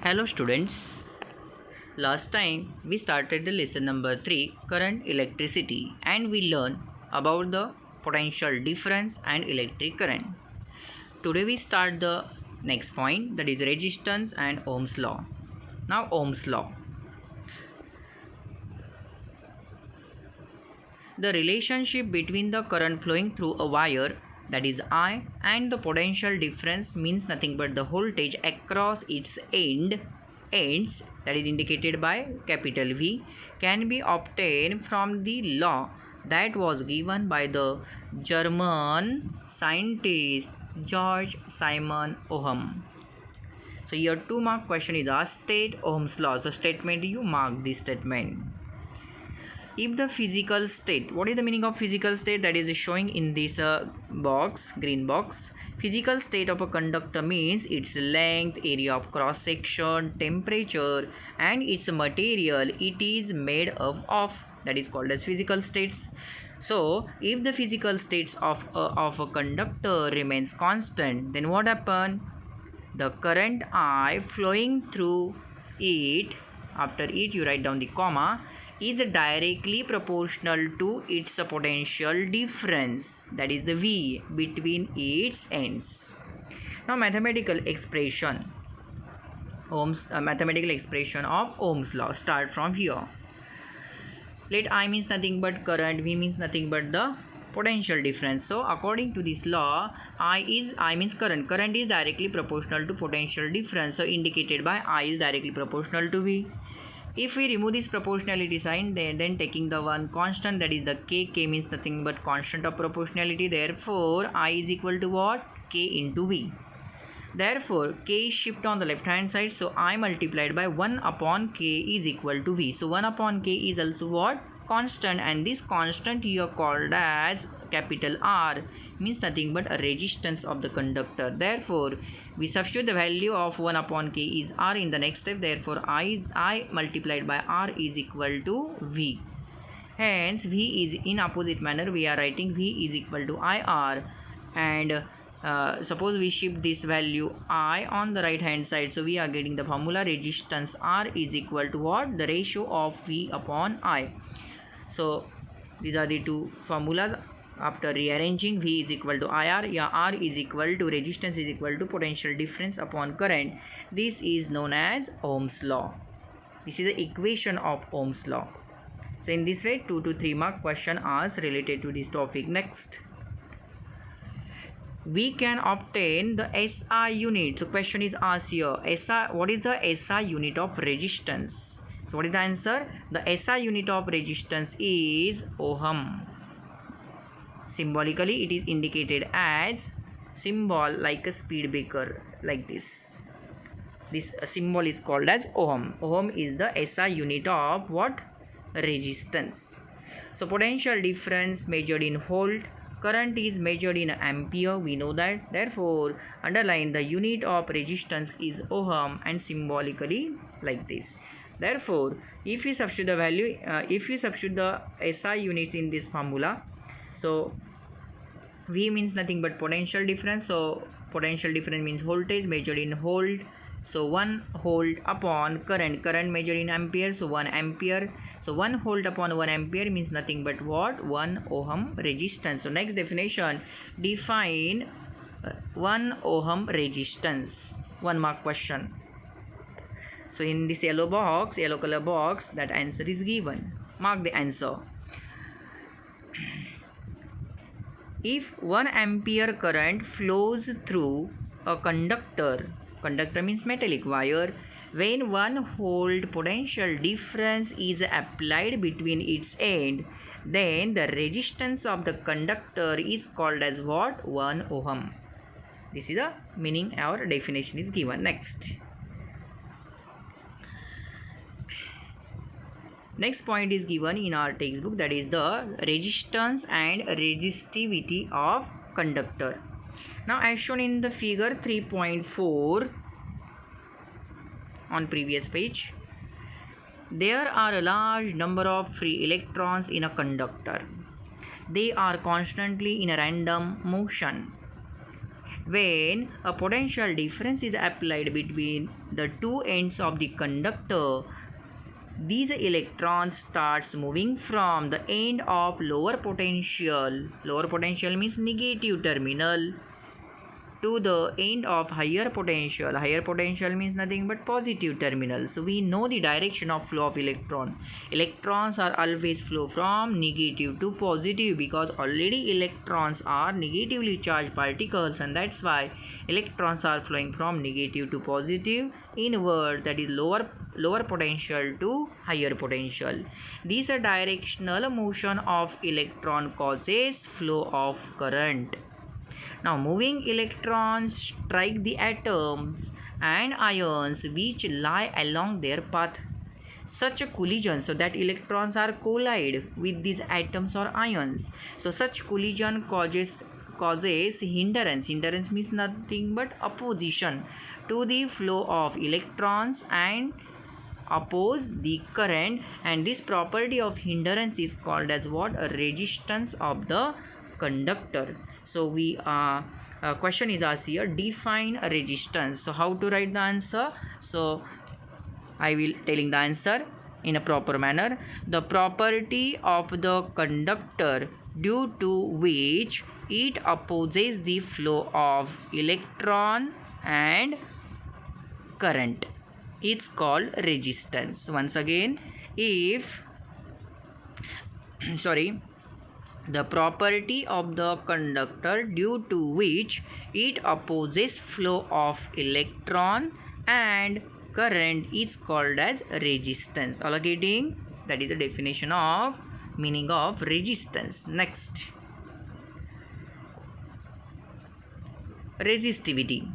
Hello students. Last time we started the lesson number 3 current electricity and we learned about the potential difference and electric current. Today we start the next point, that is resistance and Ohm's law. Now Ohm's law. The relationship between the current flowing through a wire, that is I, and the potential difference means nothing but the voltage across its ends, that is indicated by capital V, can be obtained from the law that was given by the German scientist George Simon Ohm. So your 2-mark question is asked, state Ohm's law. So statement, you mark this statement. If the physical state, what is the meaning of physical state? That is showing in this box, green box. Physical state of a conductor means its length, area of cross section, temperature, and its material it is made up of, that is called as physical states. So if the physical states of a conductor remains constant, then what happen? The current I flowing through it, after it you write down the comma, is directly proportional to its potential difference, that is the V, between its ends. Now mathematical expression of Ohm's law start from here. Let I means nothing but current, V means nothing but the potential difference. So according to this law, I means current is directly proportional to potential difference, so indicated by I is directly proportional to V. If we remove this proportionality sign, then taking the one constant, that is the k means nothing but constant of proportionality, therefore I is equal to what? K into V. Therefore k is shift on the left hand side, so I multiplied by 1 upon k is equal to V. So 1 upon k is also what? Constant, and this constant here called as capital R means nothing but a resistance of the conductor. Therefore we substitute the value of 1 upon k is R in the next step, therefore I multiplied by R is equal to V. Hence V is in opposite manner, we are writing V is equal to IR, and suppose we shift this value I on the right hand side, so we are getting the formula resistance R is equal to what? The ratio of V upon I. So these are the two formulas. After rearranging, V is equal to IR, yeah, R is equal to resistance is equal to potential difference upon current. This is known as Ohm's law. This is the equation of Ohm's law. So in this way 2 to 3 mark question asked related to this topic. Next, we can obtain the SI unit. So question is asked here, SI, what is the SI unit of resistance? So what is the answer? The SI unit of resistance is Ohm. Symbolically it is indicated as symbol like a speed breaker, like this. This symbol is called as Ohm. Ohm is the SI unit of what? Resistance. So potential difference measured in volt, current is measured in ampere, we know that. Therefore underline the unit of resistance is Ohm, and symbolically like this. Therefore if we substitute the value, if we substitute the SI units in this formula, so V means nothing but potential difference, so potential difference means voltage measured in volt, so 1 volt upon current measured in ampere, so 1 ampere, so 1 volt upon 1 ampere means nothing but what? 1 ohm resistance. So next definition, define 1 ohm resistance. 1 mark question. So in this yellow color box, that answer is given. Mark the answer. If 1 ampere current flows through a conductor means metallic wire, when 1 volt potential difference is applied between its end, then the resistance of the conductor is called as what? 1 ohm. This is a meaning, our definition is given. Next point is given in our textbook, that is the resistance and resistivity of conductor. Now as shown in the figure 3.4 on previous page, there are a large number of free electrons in a conductor. They are constantly in a random motion. When a potential difference is applied between the two ends of the conductor, these electrons starts moving from the end of lower potential means negative terminal, to the end of higher potential means nothing but positive terminal. So we know the direction of flow of electrons are always flow from negative to positive, because already electrons are negatively charged particles, and that's why electrons are flowing from negative to positive inward, that is lower potential to higher potential. This directional motion of electron causes flow of current. Now, moving electrons strike the atoms and ions which lie along their path. Such a collision, so that electrons are collide with these atoms or ions. So such collision causes hindrance. Hindrance means nothing but opposition to the flow of electrons and oppose the current, and this property of hindrance is called as what? A resistance of the conductor. So we question is asked here, define a resistance. So how to write the answer? So I will telling the answer in a proper manner. The property of the conductor due to which it opposes the flow of electron and current, it's called resistance. Once again, if the property of the conductor due to which it opposes flow of electron and current is called as resistance. All getting? That is the definition of meaning of resistance. Next, resistivity.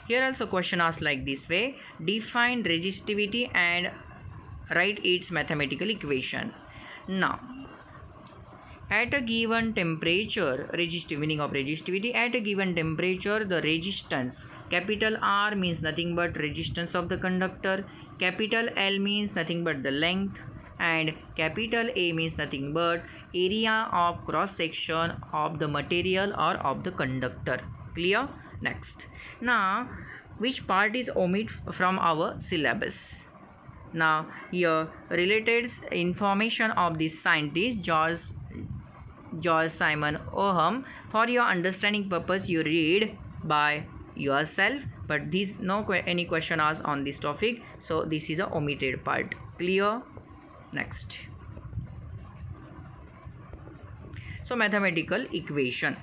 Here also question asked like this way, define resistivity and write its mathematical equation. Now, at a given temperature, meaning of resistivity, at a given temperature, the resistance, capital R means nothing but resistance of the conductor, capital L means nothing but the length, and capital A means nothing but area of cross section of the material or of the conductor. Clear? Next. Now, which part is omit from our syllabus? Now, here related information of this scientist George Simon Ohm. For your understanding purpose, you read by yourself, but this no any question asked on this topic, so this is a omitted part. Clear? Next. So mathematical equation.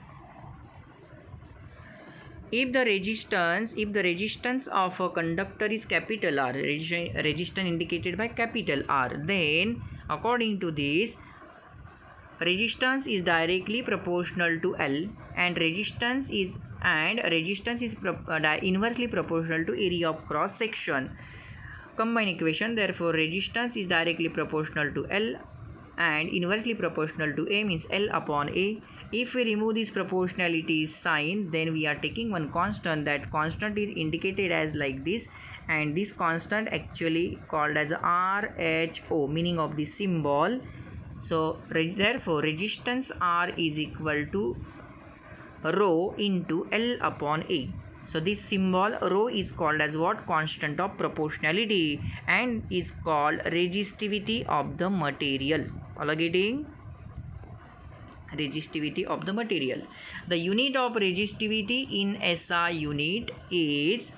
If the resistance of a conductor is capital R, resistance indicated by capital R, then according to this, resistance is directly proportional to L, and resistance is inversely proportional to area of cross section. Combine equation. Therefore, resistance is directly proportional to L and inversely proportional to A, means L upon A. If we remove this proportionality sign, then we are taking one constant. That constant is indicated as like this, and this constant actually called as RHO, meaning of the symbol. So therefore resistance R is equal to rho into L upon A. So this symbol rho is called as what? Constant of proportionality, and is called resistivity of the material. All getting? Resistivity of the material. The unit of resistivity in SI unit is,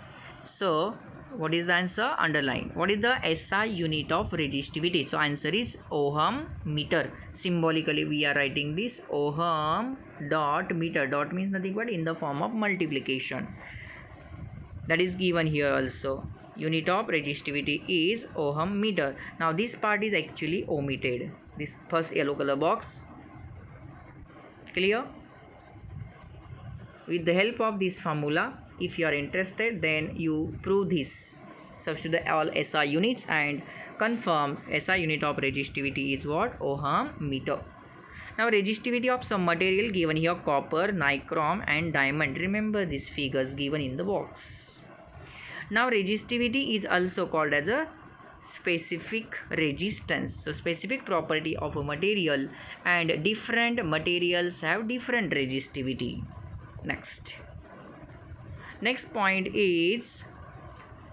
so what is the answer? Underline. What is the SI unit of resistivity? So answer is ohm meter. Symbolically we are writing this ohm dot meter. Dot means nothing but in the form of multiplication. That is given here also. Unit of resistivity is ohm meter. Now this part is actually omitted. This first yellow color box. Clear? With the help of this formula, if you are interested, then you prove this. Substitute all SI units and confirm SI unit of resistivity is what? Ohm meter. Now resistivity of some material given here, copper, nichrome and diamond. Remember these figures given in the box. Now resistivity is also called as a specific resistance. So specific property of a material, and different materials have different resistivity. Next. Next point is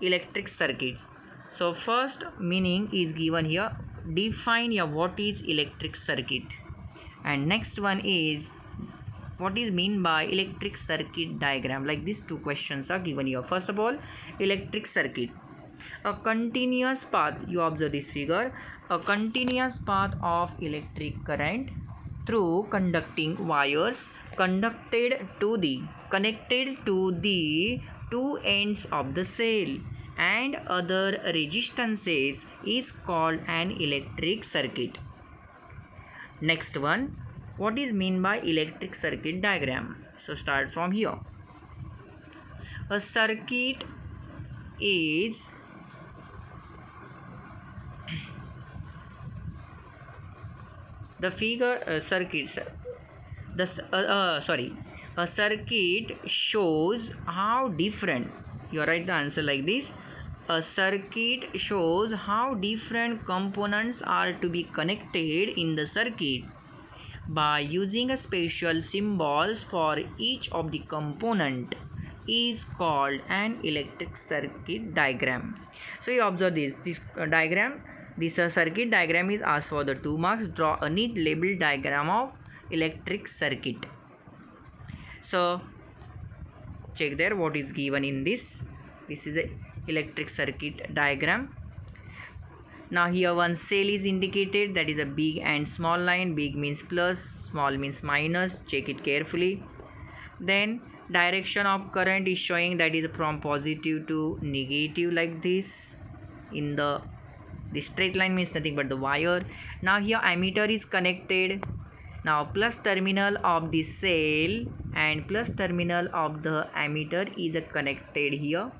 electric circuits. So first meaning is given here. Define what is electric circuit. And next one is what is mean by electric circuit diagram. Like these two questions are given here. First of all, electric circuit. A continuous path, you observe this figure, a continuous path of electric current through conducting wires connected to the two ends of the cell and other resistances is called an electric circuit. Next one, what is mean by electric circuit diagram? So start from here. A circuit is the figure circuits a circuit shows how different, you write the answer like this. A circuit shows how different components are to be connected in the circuit by using a special symbols for each of the component is called an electric circuit diagram. So you observe this diagram. This circuit diagram is asked for the 2 marks. Draw a neat label diagram of electric circuit. So check there what is given in this. This is a electric circuit diagram. Now here one cell is indicated, that is a big and small line. Big means plus, small means minus. Check it carefully. Then direction of current is showing, that is from positive to negative like this. In the straight line means nothing but the wire. Now here ammeter is connected. Now plus terminal of the cell and plus terminal of the ammeter is connected here.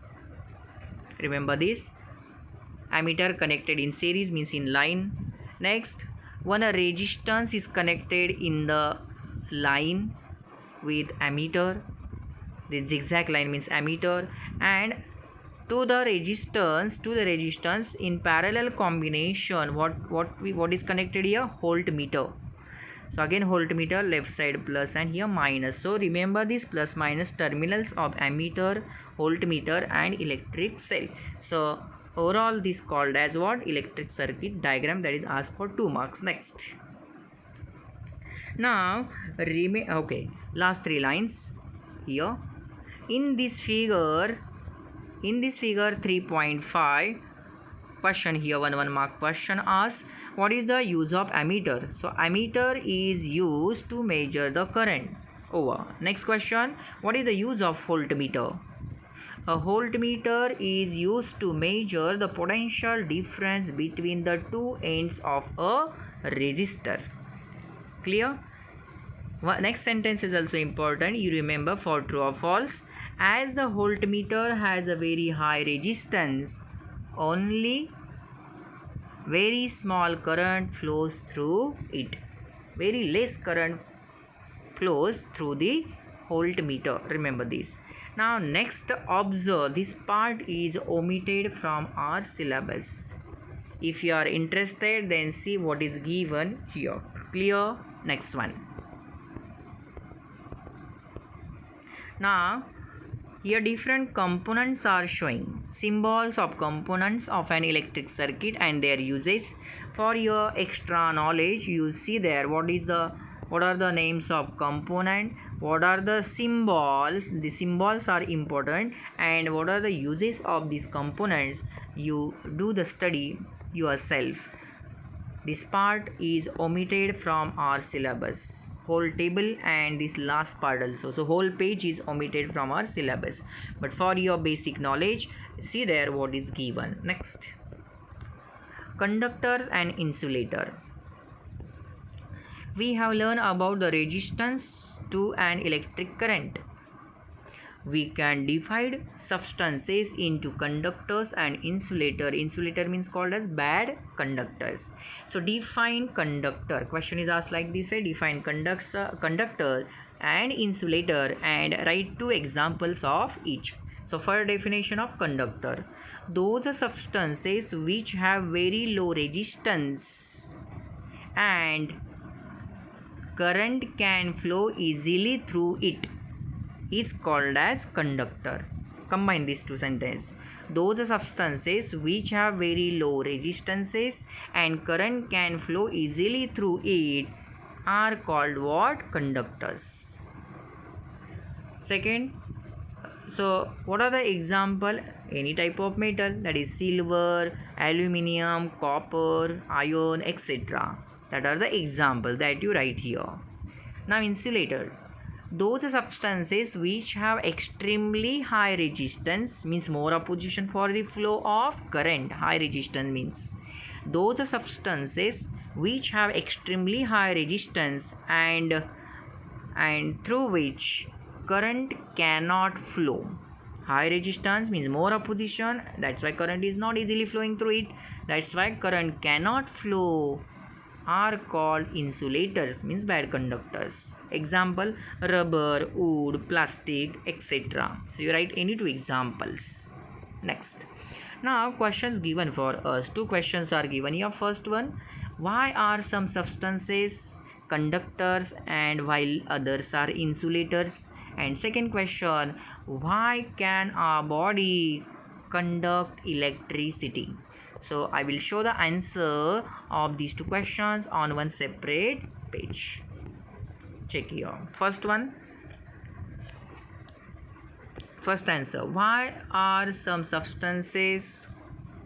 Remember this. Ammeter connected in series means in line. Next, one resistance is connected in the line with ammeter. The zigzag line means ammeter, and to the resistance in parallel combination, what is connected here? Voltmeter. So again voltmeter, left side plus and here minus. So remember this plus minus terminals of ammeter, voltmeter and electric cell. So overall this called as what? Electric circuit diagram, that is asked for 2 marks. Next. Now last 3 lines here. In this figure 3.5 question here, 1 mark question asks what is the use of ammeter. So ammeter is used to measure the current. Over. Next question, what is the use of voltmeter? A voltmeter is used to measure the potential difference between the two ends of a resistor. Clear? Next sentence is also important. You remember for true or false. As the voltmeter has a very high resistance, only very small current flows through it. Very less current flows through the voltmeter. Remember this. Now next, observe this part is omitted from our syllabus. If you are interested, then see what is given here. Clear? Next one. Now here different components are showing, symbols of components of an electric circuit and their uses. For your extra knowledge, you see there what are the names of component, what are the symbols. The symbols are important, and what are the uses of these components. You do the study yourself. This part is omitted from our syllabus. Whole table and this last part also. So whole page is omitted from our syllabus. But for your basic knowledge, see there what is given. Next. Conductors and insulator. We have learned about the resistance to an electric current. We can divide substances into conductors and insulator. Insulator means called as bad conductors. So define conductor. Question is asked like this way. Define conductor and insulator and write 2 examples of each. So for definition of conductor, those substances which have very low resistance and current can flow easily through it. is called as conductor. Combine these two sentences. Those substances which have very low resistances and current can flow easily through it are called what? Conductors. Second, so what are the example? Any type of metal, that is silver, aluminium, copper, iron, etc. That are the example that you write here. Now insulator, those substances which have extremely high resistance, means more opposition for the flow of current. High resistance means those substances which have extremely high resistance and through which current cannot flow. High resistance means more opposition, that's why current is not easily flowing through it. That's why current cannot flow, are called insulators, means bad conductors. Example, rubber, wood, plastic, etc. So you write any two examples. Next, now questions given for us. Two questions are given here. First one, why are some substances conductors and while others are insulators? And second question, why can our body conduct electricity? So I will show the answer of these two questions on one separate page. Check here. First one. First answer, why are some substances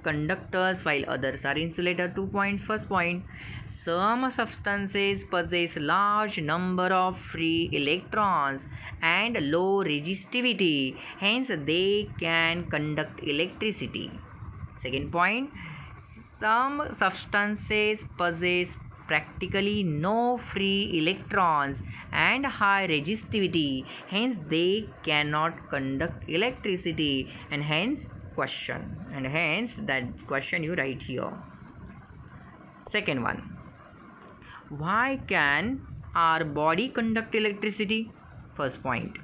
conductors while others are insulator? 2 points. First point, some substances possess large number of free electrons and low resistivity, hence they can conduct electricity. Second point, some substances possess practically no free electrons and high resistivity, hence they cannot conduct electricity, and hence question, and hence that question you write here. Second one, why can our body conduct electricity? First point,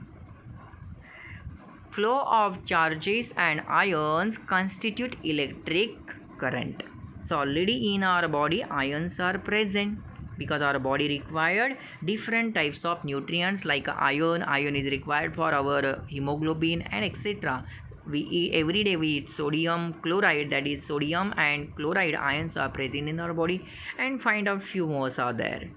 flow of charges and ions constitute electric current. So already in our body ions are present because our body required different types of nutrients like iron. Iron is required for our hemoglobin and etc. We eat, every day we eat sodium chloride, that is sodium and chloride ions are present in our body, and find out few more are there.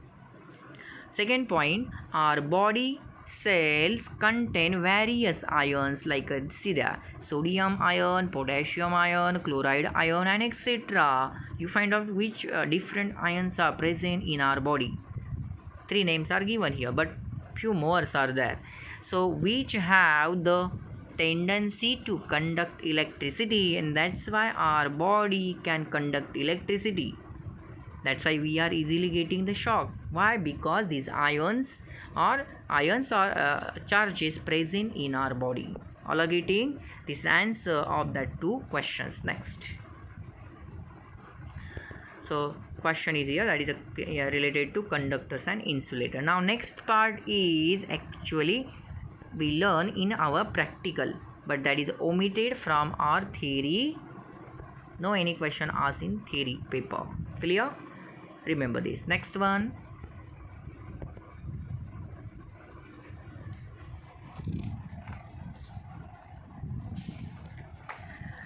Second point, our body cells contain various ions like see there, sodium ion, potassium ion, chloride ion and etc. You find out which different ions are present in our body. 3 names are given here, but few more are there. So which have the tendency to conduct electricity, and that's why our body can conduct electricity. That's why we are easily getting the shock. Why? Because these ions are charges present in our body. All are getting this answer of that two questions. Next. So question is here, that is related to conductors and insulator. Now next part is actually we learn in our practical, but that is omitted from our theory. No any question asked in theory paper. Clear? Remember this. Next one.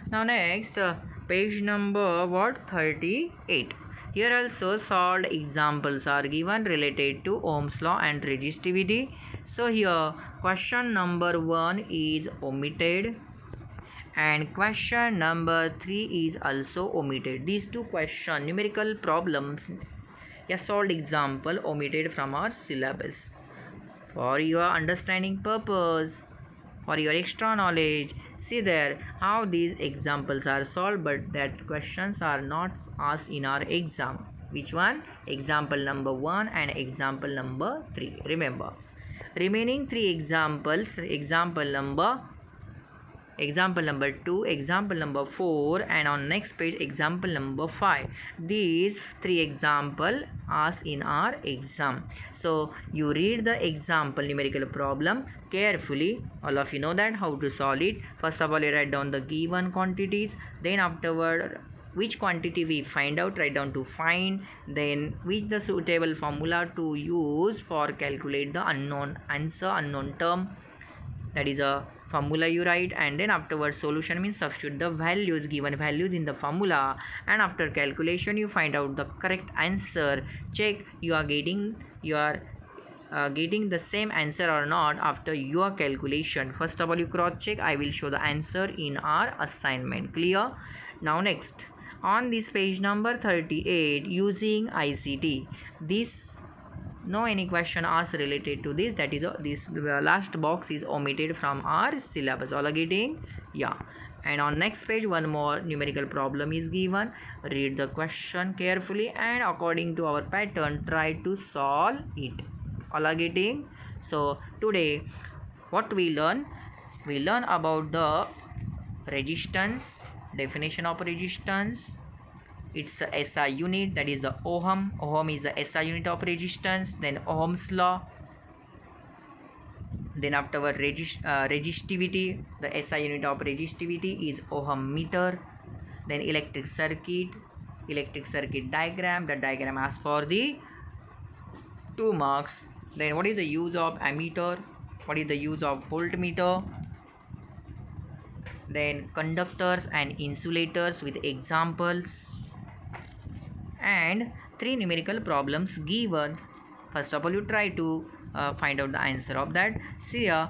Now next page number what? 38. Here also solved examples are given related to Ohm's law and resistivity. So here question number 1 is omitted and question number 3 is also omitted. These two question numerical problems, a solved example omitted from our syllabus. For your understanding purpose, for your extra knowledge, see there how these examples are solved, but that questions are not asked in our exam. Which one? Example number 1 and example number 3. Remember, remaining 3 examples, example number 2, example number 4, and on next page example number 5. These 3 example asked in our exam. So you read the example numerical problem carefully. All of you know that how to solve it. First of all, you write down the given quantities, then afterward which quantity we find out, write down to find, then which the suitable formula to use for calculate the unknown answer, unknown term. that is a formula you write, and then afterwards solution means substitute the values, given values in the formula, and after calculation you find out the correct answer. Check you are getting the same answer or not after your calculation. First of all you cross check. I will show the answer in our assignment. Clear? Now next, on this page number 38, using ICT, this no any question asked related to this, that is this last box is omitted from our syllabus. All are getting? Yeah. And on next page one more numerical problem is given. Read the question carefully and according to our pattern try to solve it. All are getting? So today what we learn about the resistance, definition of resistance, its a SI unit, that is the ohm. Ohm is the SI unit of resistance. Then Ohm's law. Then afterward resistivity, the SI unit of resistivity is ohm meter. Then electric circuit diagram. The diagram asks for the 2 marks. Then what is the use of ammeter? What is the use of voltmeter? Then conductors and insulators with examples, and 3 numerical problems given. First of all you try to find out the answer of that. See here,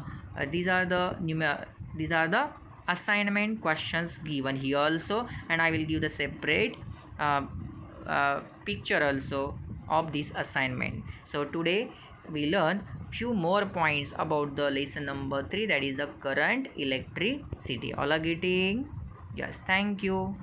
these are the assignment questions given here also, and I will give the separate picture also of this assignment. So today we learn few more points about the lesson number 3, that is the current, electricity. All are getting? Yes, thank you.